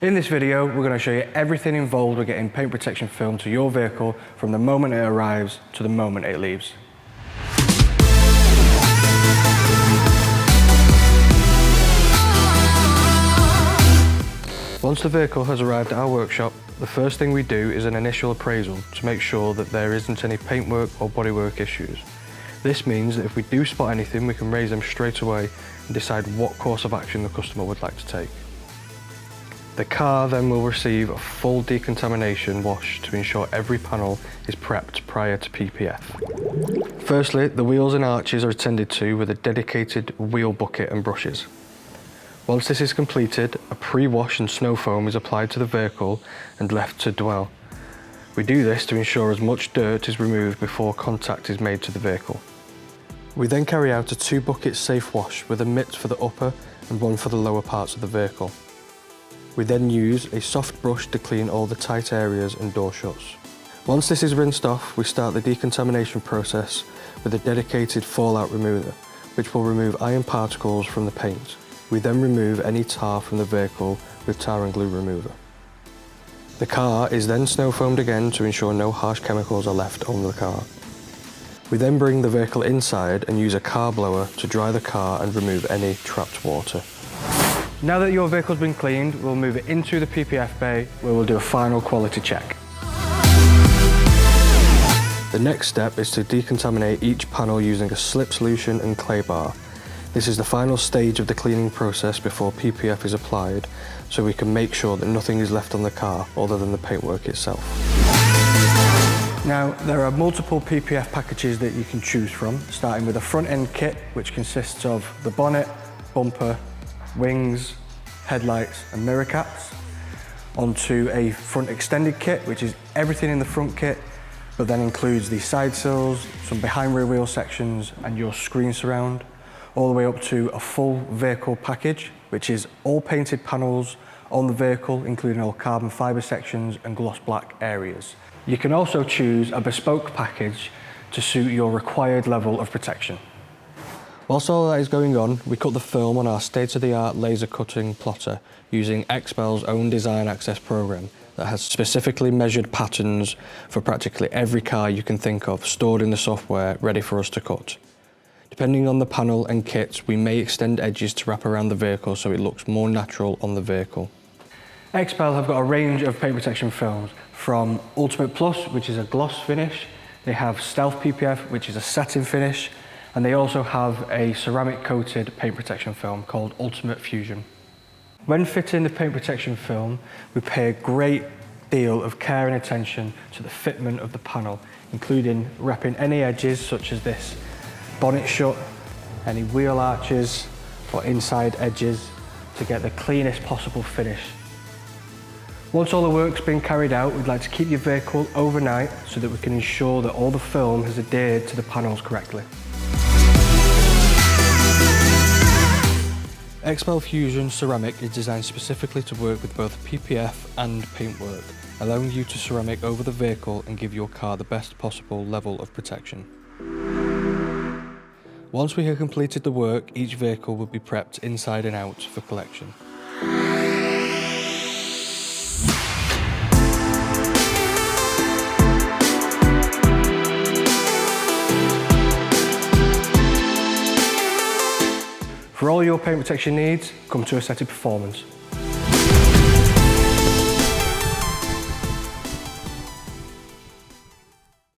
In this video, we're going to show you everything involved with getting paint protection film to your vehicle from the moment it arrives to the moment it leaves. Once the vehicle has arrived at our workshop, the first thing we do is an initial appraisal to make sure that there isn't any paintwork or bodywork issues. This means that if we do spot anything, we can raise them straight away and decide what course of action the customer would like to take. The car then will receive a full decontamination wash to ensure every panel is prepped prior to PPF. Firstly, the wheels and arches are attended to with a dedicated wheel bucket and brushes. Once this is completed, a pre-wash and snow foam is applied to the vehicle and left to dwell. We do this to ensure as much dirt is removed before contact is made to the vehicle. We then carry out a 2-bucket safe wash with a mitt for the upper and one for the lower parts of the vehicle. We then use a soft brush to clean all the tight areas and door shuts. Once this is rinsed off, we start the decontamination process with a dedicated fallout remover, which will remove iron particles from the paint. We then remove any tar from the vehicle with tar and glue remover. The car is then snow foamed again to ensure no harsh chemicals are left on the car. We then bring the vehicle inside and use a car blower to dry the car and remove any trapped water. Now that your vehicle's been cleaned, we'll move it into the PPF bay where we'll do a final quality check. The next step is to decontaminate each panel using a slip solution and clay bar. This is the final stage of the cleaning process before PPF is applied, so we can make sure that nothing is left on the car other than the paintwork itself. Now, there are multiple PPF packages that you can choose from, starting with a front end kit, which consists of the bonnet, bumper, wings, headlights and mirror caps, onto a front extended kit, which is everything in the front kit, but then includes the side sills, some behind rear wheel sections and your screen surround, all the way up to a full vehicle package, which is all painted panels on the vehicle, including all carbon fibre sections and gloss black areas. You can also choose a bespoke package to suit your required level of protection. Whilst all that is going on, we cut the film on our state-of-the-art laser cutting plotter using XPEL's own design access program that has specifically measured patterns for practically every car you can think of stored in the software ready for us to cut. Depending on the panel and kit, we may extend edges to wrap around the vehicle so it looks more natural on the vehicle. XPEL have got a range of paint protection films from Ultimate Plus, which is a gloss finish. They have Stealth PPF, which is a satin finish. And they also have a ceramic coated paint protection film called Ultimate Fusion. When fitting the paint protection film, we pay a great deal of care and attention to the fitment of the panel, including wrapping any edges such as this bonnet shut, any wheel arches or inside edges to get the cleanest possible finish. Once all the work's been carried out, we'd like to keep your vehicle overnight so that we can ensure that all the film has adhered to the panels correctly. XPEL Fusion Ceramic is designed specifically to work with both PPF and paintwork, allowing you to ceramic over the vehicle and give your car the best possible level of protection. Once we have completed the work, each vehicle will be prepped inside and out for collection. For all your paint protection needs, come to Assetti Performance.